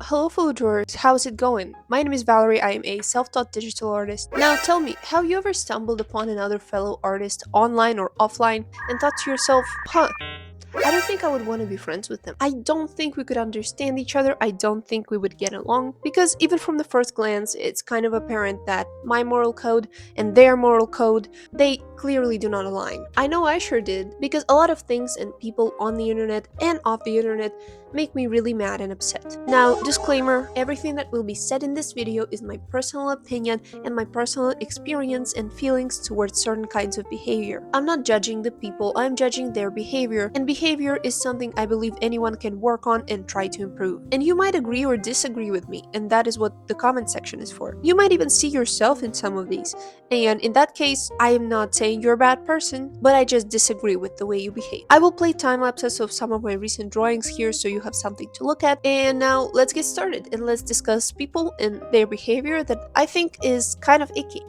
Hello fellow drawers, how's it going? My name is Valerie, I am a self-taught digital artist. Now tell me, have you ever stumbled upon another fellow artist online or offline and thought to yourself, I don't think I would want to be friends with them. I don't think we could understand each other. I don't think we would get along. Because even from the first glance, it's kind of apparent that my moral code and their moral code, they clearly do not align. I know I sure did, because a lot of things and people on the internet and off the internet make me really mad and upset. Now, disclaimer, everything that will be said in this video is my personal opinion and my personal experience and feelings towards certain kinds of behavior. I'm not judging the people, I'm judging their behavior, and behavior is something I believe anyone can work on and try to improve. And you might agree or disagree with me, and that is what the comment section is for. You might even see yourself in some of these, and in that case, I am not saying you're a bad person, but I just disagree with the way you behave. I will play time lapses of some of my recent drawings here so you have something to look at, and now let's get started and let's discuss people and their behavior that I think is kind of icky.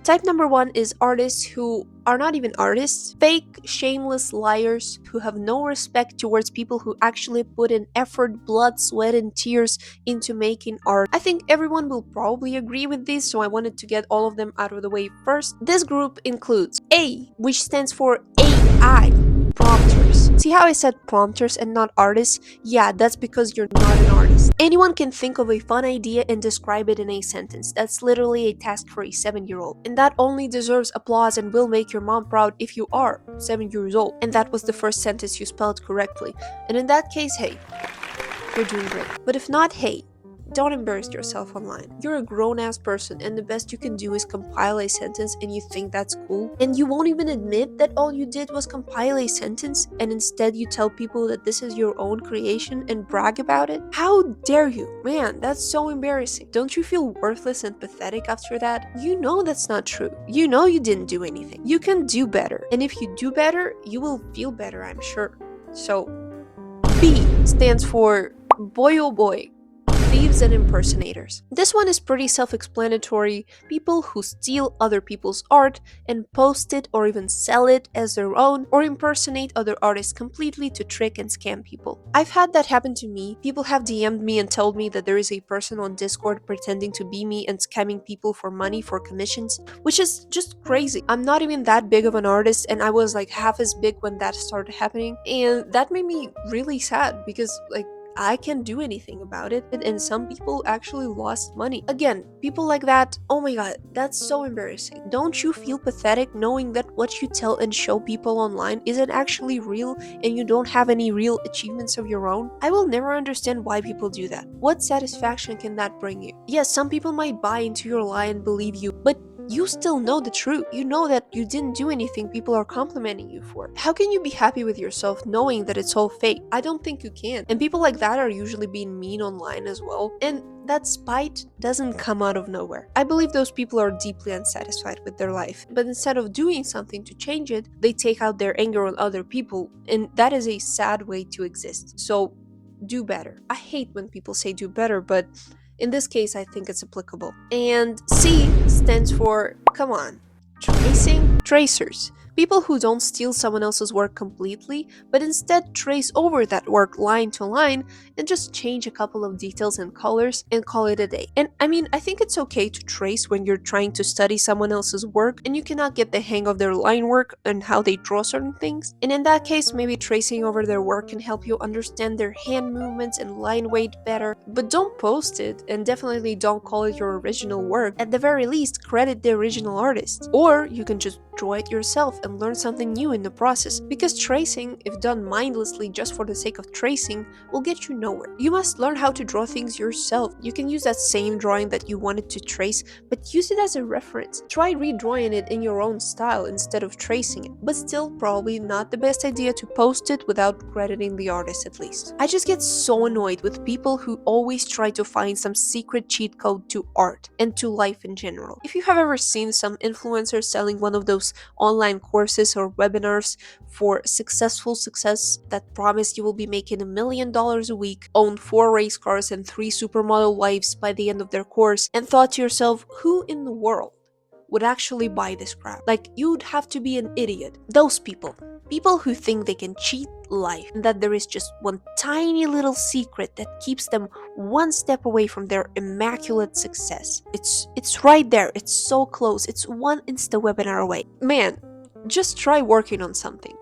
Type number 1 is artists who are not even artists, fake, shameless liars who have no respect towards people who actually put in effort, blood, sweat, and tears into making art. I think everyone will probably agree with this, so I wanted to get all of them out of the way first. This group includes A, which stands for AI, prompters. See how I said prompters and not artists? Yeah, that's because you're not an artist. Anyone can think of a fun idea and describe it in a sentence. That's literally a task for a 7-year-old. And that only deserves applause and will make your mom proud if you are 7 years old. And that was the first sentence you spelled correctly. And in that case, hey, you're doing great. But if not, hey, don't embarrass yourself online. You're a grown-ass person and the best you can do is compile a sentence and you think that's cool? And you won't even admit that all you did was compile a sentence and instead you tell people that this is your own creation and brag about it? How dare you? Man, that's so embarrassing. Don't you feel worthless and pathetic after that? You know that's not true. You know you didn't do anything. You can do better. And if you do better, you will feel better, I'm sure. So, B stands for boy oh boy. Thieves and impersonators. This one is pretty self-explanatory. People who steal other people's art and post it or even sell it as their own or impersonate other artists completely to trick and scam people. I've had that happen to me. People have DM'd me and told me that there is a person on Discord pretending to be me and scamming people for money for commissions, which is just crazy. I'm not even that big of an artist and I was like half as big when that started happening, and that made me really sad because I can't do anything about it, and some people actually lost money. Again, people like that, oh my god, that's so embarrassing. Don't you feel pathetic knowing that what you tell and show people online isn't actually real and you don't have any real achievements of your own? I will never understand why people do that. What satisfaction can that bring you? Yes, some people might buy into your lie and believe you, but you still know the truth. You know that you didn't do anything people are complimenting you for. How can you be happy with yourself knowing that it's all fake? I don't think you can. And people like that are usually being mean online as well. And that spite doesn't come out of nowhere. I believe those people are deeply unsatisfied with their life. But instead of doing something to change it, they take out their anger on other people. And that is a sad way to exist. So do better. I hate when people say do better, but in this case, I think it's applicable. And C stands for, come on, tracing? Tracers. People who don't steal someone else's work completely, but instead trace over that work line to line and just change a couple of details and colors and call it a day. And I mean, I think it's okay to trace when you're trying to study someone else's work and you cannot get the hang of their line work and how they draw certain things. And in that case, maybe tracing over their work can help you understand their hand movements and line weight better. But don't post it, and definitely don't call it your original work. At the very least, credit the original artist. Or you can just draw it yourself and learn something new in the process, because tracing, if done mindlessly just for the sake of tracing, will get you nowhere. You must learn how to draw things yourself. You can use that same drawing that you wanted to trace, but use it as a reference. Try redrawing it in your own style instead of tracing it, but still probably not the best idea to post it without crediting the artist at least. I just get so annoyed with people who always try to find some secret cheat code to art and to life in general. If you have ever seen some influencers selling one of those online courses or webinars for successful success that promise you will be making $1 million a week, own 4 race cars and 3 supermodel wives by the end of their course, and thought to yourself, who in the world would actually buy this crap? Like, you'd have to be an idiot. Those people who think they can cheat, life, and that there is just one tiny little secret that keeps them one step away from their immaculate success. It's right there. It's so close. It's one Insta webinar away. Man, just try working on something.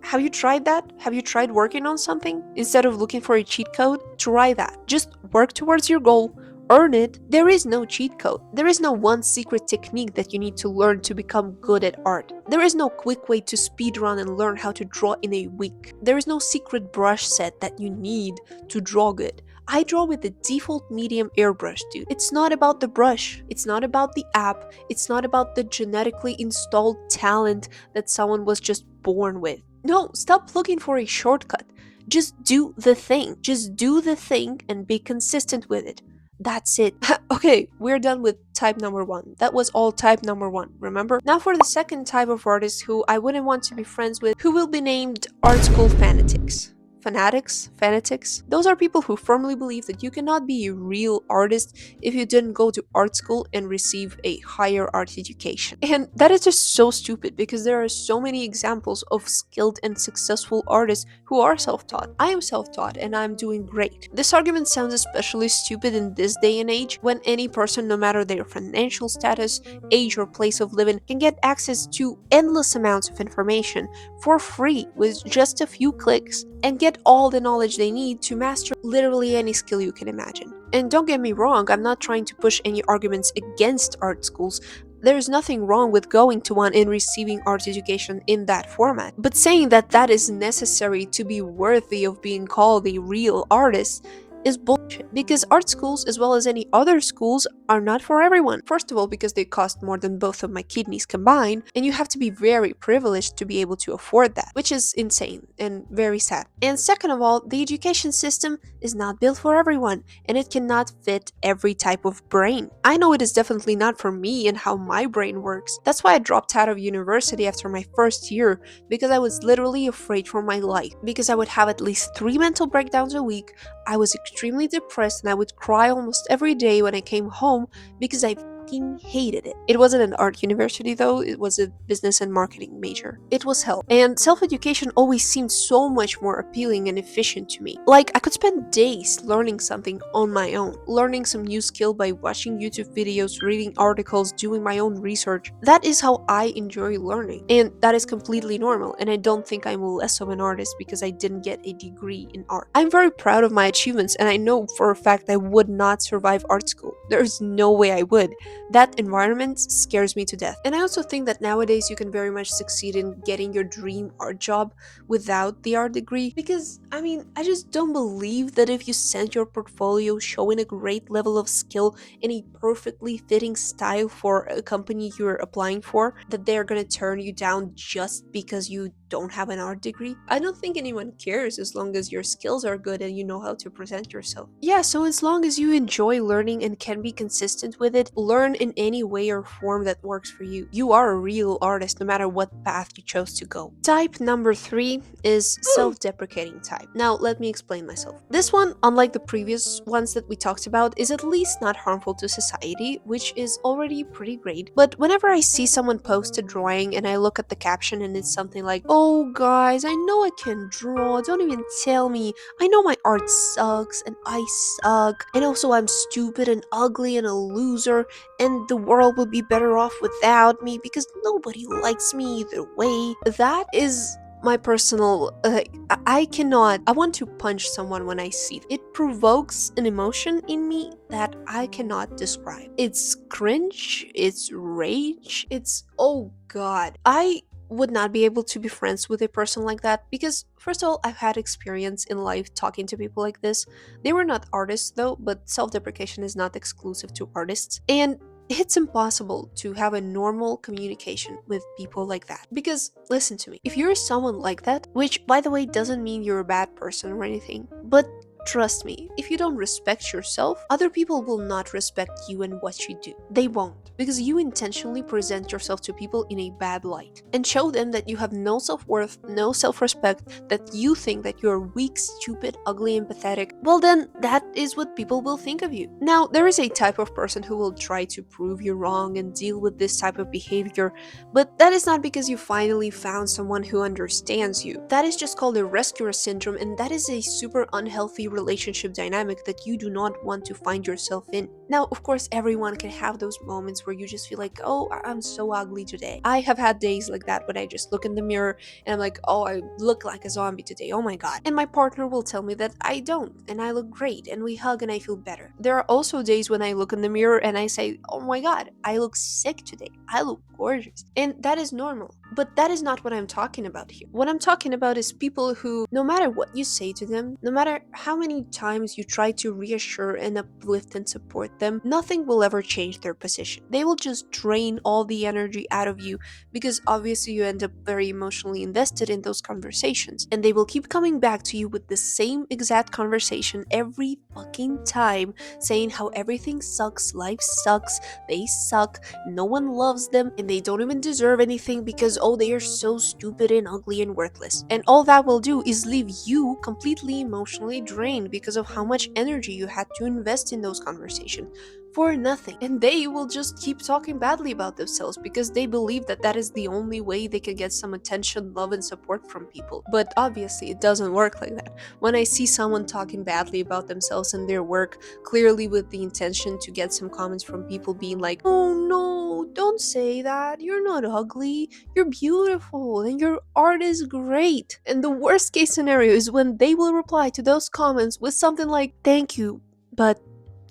Have you tried that? Have you tried working on something? Instead of looking for a cheat code, try that. Just work towards your goal, earn it. There is no cheat code. There is no one secret technique that you need to learn to become good at art. There is no quick way to speedrun and learn how to draw in a week. There is no secret brush set that you need to draw good. I draw with the default medium airbrush, dude. It's not about the brush. It's not about the app. It's not about the genetically installed talent that someone was just born with. No, stop looking for a shortcut. Just do the thing. Just do the thing and be consistent with it. That's it. Okay, we're done with type number one. That was all type number one, remember? Now for the second type of artist who I wouldn't want to be friends with, who will be named art school fanatics. Fanatics. Those are people who firmly believe that you cannot be a real artist if you didn't go to art school and receive a higher art education. And that is just so stupid because there are so many examples of skilled and successful artists who are self-taught. I am self-taught and I'm doing great. This argument sounds especially stupid in this day and age when any person, no matter their financial status, age, or place of living, can get access to endless amounts of information for free with just a few clicks and get all the knowledge they need to master literally any skill you can imagine. And don't get me wrong, I'm not trying to push any arguments against art schools. There's nothing wrong with going to one and receiving art education in that format. But saying that that is necessary to be worthy of being called a real artist is bullshit, because art schools, as well as any other schools, are not for everyone. First of all, because they cost more than both of my kidneys combined, and you have to be very privileged to be able to afford that, which is insane and very sad. And second of all, the education system is not built for everyone, and it cannot fit every type of brain. I know it is definitely not for me and how my brain works. That's why I dropped out of university after my first year, because I was literally afraid for my life, because I would have at least 3 mental breakdowns a week. I was extremely depressed and I would cry almost every day when I came home because I fucking hated it. It wasn't an art university though, it was a business and marketing major. It was hell. And self-education always seemed so much more appealing and efficient to me. Like, I could spend days learning something on my own, learning some new skill by watching YouTube videos, reading articles, doing my own research. That is how I enjoy learning. And that is completely normal, and I don't think I'm less of an artist because I didn't get a degree in art. I'm very proud of my achievements, and I know for a fact I would not survive art school. There is no way I would. That environment scares me to death. And I also think that nowadays you can very much succeed in getting your dream art job without the art degree, because I just don't believe that if you send your portfolio showing a great level of skill and a perfectly fitting style for a company you're applying for, that they're gonna turn you down just because you don't have an art degree. I don't think anyone cares as long as your skills are good and you know how to present yourself. Yeah, so as long as you enjoy learning and can be consistent with it, learn in any way or form that works for you. You are a real artist no matter what path you chose to go. Type number 3 is self-deprecating type. Now, let me explain myself. This one, unlike the previous ones that we talked about, is at least not harmful to society, which is already pretty great. But whenever I see someone post a drawing and I look at the caption and it's something like, "Oh guys, I know I can draw, don't even tell me. I know my art sucks and I suck, and also I'm stupid and ugly and a loser, and the world would be better off without me because nobody likes me either way." That is my personal I want to punch someone when I see it. It provokes an emotion in me that I cannot describe. It's cringe, it's rage, it's, oh god. I would not be able to be friends with a person like that because, first of all, I've had experience in life talking to people like this. They were not artists though, but self-deprecation is not exclusive to artists, and it's impossible to have a normal communication with people like that. Because, listen to me, if you're someone like that, which by the way doesn't mean you're a bad person or anything, but Trust me, if you don't respect yourself, other people will not respect you and what you do. They won't, because you intentionally present yourself to people in a bad light and show them that you have no self-worth, no self-respect, that you think that you're weak, stupid, ugly, and pathetic. Well then, that is what people will think of you. Now, there is a type of person who will try to prove you wrong and deal with this type of behavior, but that is not because you finally found someone who understands you. That is just called a rescuer syndrome, and that is a super unhealthy relationship dynamic that you do not want to find yourself in. Now, of course, everyone can have those moments where you just feel like, oh, I'm so ugly today. I have had days like that when I just look in the mirror and I'm like, oh, I look like a zombie today, oh my god. And my partner will tell me that I don't, and I look great, and we hug and I feel better. There are also days when I look in the mirror and I say, oh my god, I look sick today, I look gorgeous. And that is normal. But that is not what I'm talking about here. What I'm talking about is people who, no matter what you say to them, no matter how many times you try to reassure and uplift and support them, nothing will ever change their position. They will just drain all the energy out of you because obviously you end up very emotionally invested in those conversations. And they will keep coming back to you with the same exact conversation every fucking time, saying how everything sucks, life sucks, they suck, no one loves them, and they don't even deserve anything because, oh, they are so stupid and ugly and worthless. And all that will do is leave you completely emotionally drained because of how much energy you had to invest in those conversations for nothing. And they will just keep talking badly about themselves because they believe that that is the only way they can get some attention, love, and support from people. But obviously, it doesn't work like that. When I see someone talking badly about themselves and their work, clearly with the intention to get some comments from people being like, oh no, don't say that, you're not ugly, you're beautiful, and your art is great. And the worst case scenario is when they will reply to those comments with something like, thank you, but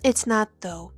it's not though.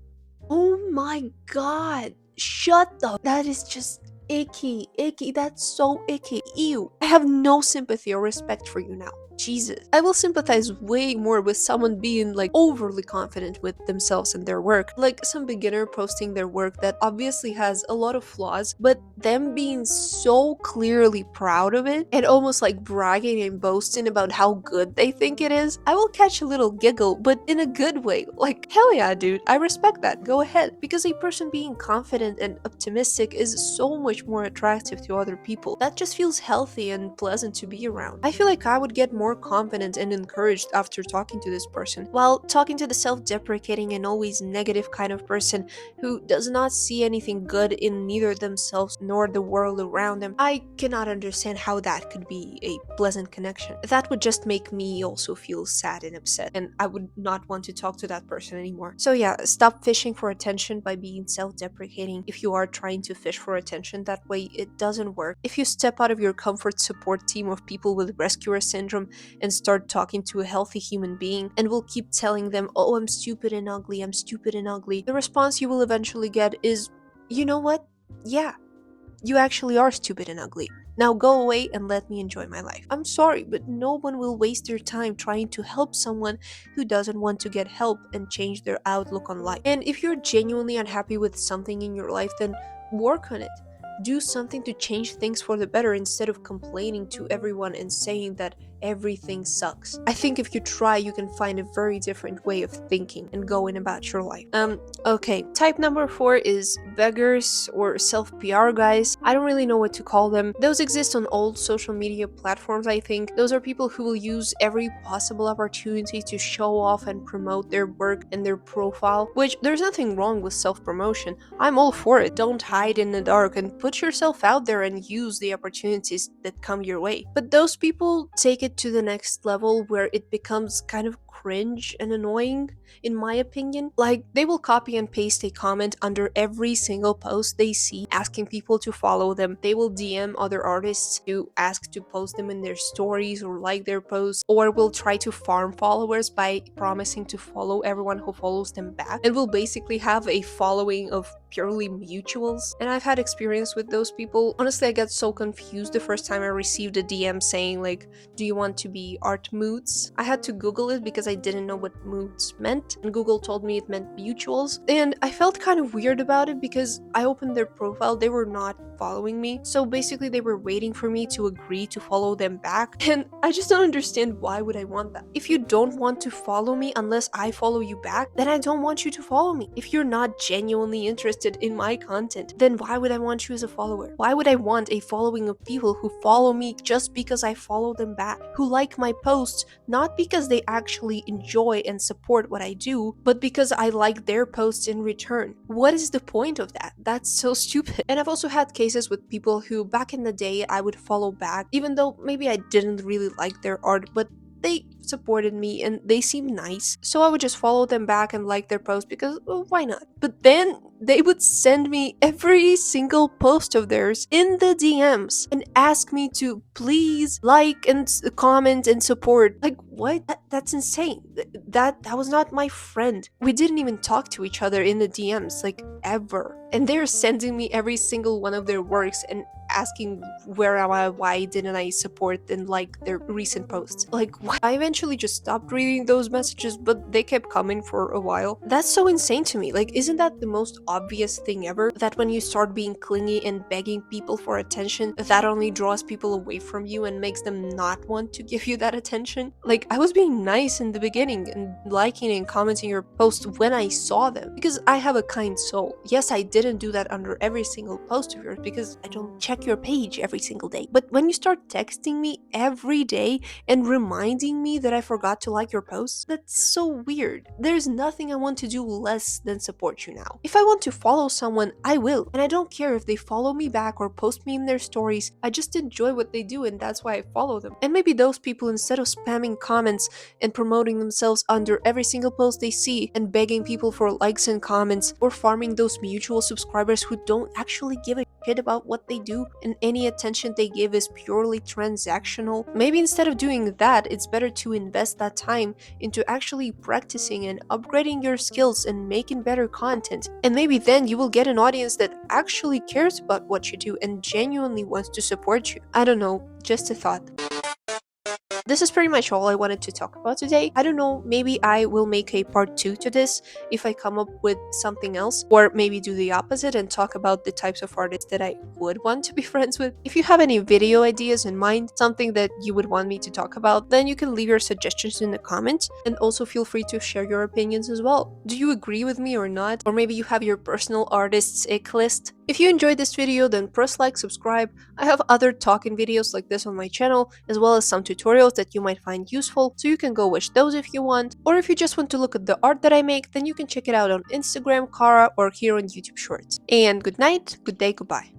Oh my god. Shut the. That is just icky. Icky. That's so icky. Ew. I have no sympathy or respect for you now. Jesus. I will sympathize way more with someone being like overly confident with themselves and their work. Like some beginner posting their work that obviously has a lot of flaws, but them being so clearly proud of it and almost like bragging and boasting about how good they think it is. I will catch a little giggle, but in a good way. Like, hell yeah, dude, I respect that. Go ahead. Because a person being confident and optimistic is so much more attractive to other people. That just feels healthy and pleasant to be around. I feel like I would get more confident and encouraged after talking to this person, while talking to the self-deprecating and always negative kind of person who does not see anything good in neither themselves nor the world around them. I cannot understand how that could be a pleasant connection. That would just make me also feel sad and upset, and I would not want to talk to that person anymore. So yeah, stop fishing for attention by being self-deprecating. If you are trying to fish for attention that way, it doesn't work. If you step out of your comfort support team of people with rescuer syndrome and start talking to a healthy human being and will keep telling them, oh, I'm stupid and ugly, I'm stupid and ugly, the response you will eventually get is, you know what? Yeah, you actually are stupid and ugly. Now go away and let me enjoy my life. I'm sorry, but no one will waste their time trying to help someone who doesn't want to get help and change their outlook on life. And if you're genuinely unhappy with something in your life, then work on it. Do something to change things for the better instead of complaining to everyone and saying that everything sucks. I think if you try, you can find a very different way of thinking and going about your life. Okay. Type number 4 is beggars or self-PR guys. I don't really know what to call them. Those exist on all social media platforms, I think. Those are people who will use every possible opportunity to show off and promote their work and their profile, which there's nothing wrong with self-promotion. I'm all for it. Don't hide in the dark and put yourself out there and use the opportunities that come your way. But those people take it to the next level where it becomes kind of cringe and annoying, in my opinion. Like, they will copy and paste a comment under every single post they see, asking people to follow them. They will DM other artists to ask to post them in their stories or like their posts, or will try to farm followers by promising to follow everyone who follows them back, and will basically have a following of purely mutuals. And I've had experience with those people. Honestly, I got so confused the first time I received a DM saying like, do you want to be art moods? I had to Google it because because I didn't know what moods meant, and Google told me it meant mutuals. And I felt kind of weird about it because I opened their profile, they were not following me. So basically they were waiting for me to agree to follow them back. And I just don't understand, why would I want that? If you don't want to follow me unless I follow you back, then I don't want you to follow me. If you're not genuinely interested in my content, then why would I want you as a follower? Why would I want a following of people who follow me just because I follow them back, who like my posts not because they actually enjoy and support what I do, but because I like their posts in return? What is the point of that? That's so stupid. And I've also had cases with people who back in the day I would follow back, even though maybe I didn't really like their art, but they supported me and they seemed nice. So I would just follow them back and like their post because, well, why not? But then they would send me every single post of theirs in the DMs and ask me to please like and comment and support. Like, what? That's insane. That was not my friend. We didn't even talk to each other in the DMs, like, ever. And they're sending me every single one of their works and asking where am I, why didn't I support and like their recent posts. Like, what? I eventually just stopped reading those messages, but they kept coming for a while. That's so insane to me. Like, isn't that the most obvious thing ever? That when you start being clingy and begging people for attention, that only draws people away from you and makes them not want to give you that attention? Like, I was being nice in the beginning and liking and commenting your posts when I saw them because I have a kind soul. Yes, I didn't do that under every single post of yours because I don't check your page every single day. But when you start texting me every day and reminding me that I forgot to like your posts, that's so weird. There's nothing I want to do less than support you now. If I want to follow someone, I will. And I don't care if they follow me back or post me in their stories. I just enjoy what they do and that's why I follow them. And maybe those people, instead of spamming comments and promoting themselves under every single post they see and begging people for likes and comments or farming those mutual subscribers who don't actually give a shit about what they do and any attention they give is purely transactional, maybe instead of doing that, it's better to invest that time into actually practicing and upgrading your skills and making better content. And maybe then you will get an audience that actually cares about what you do and genuinely wants to support you. I don't know, just a thought. This is pretty much all I wanted to talk about today. I don't know, maybe I will make a part 2 to this if I come up with something else, or maybe do the opposite and talk about the types of artists that I would want to be friends with. If you have any video ideas in mind, something that you would want me to talk about, then you can leave your suggestions in the comments, and also feel free to share your opinions as well. Do you agree with me or not? Or maybe you have your personal artist's ick list? If you enjoyed this video, then press like, subscribe. I have other talking videos like this on my channel, as well as some tutorials that you might find useful, so you can go watch those if you want. Or if you just want to look at the art that I make, then you can check it out on Instagram, Kara, or here on YouTube Shorts. And good night, good day, goodbye.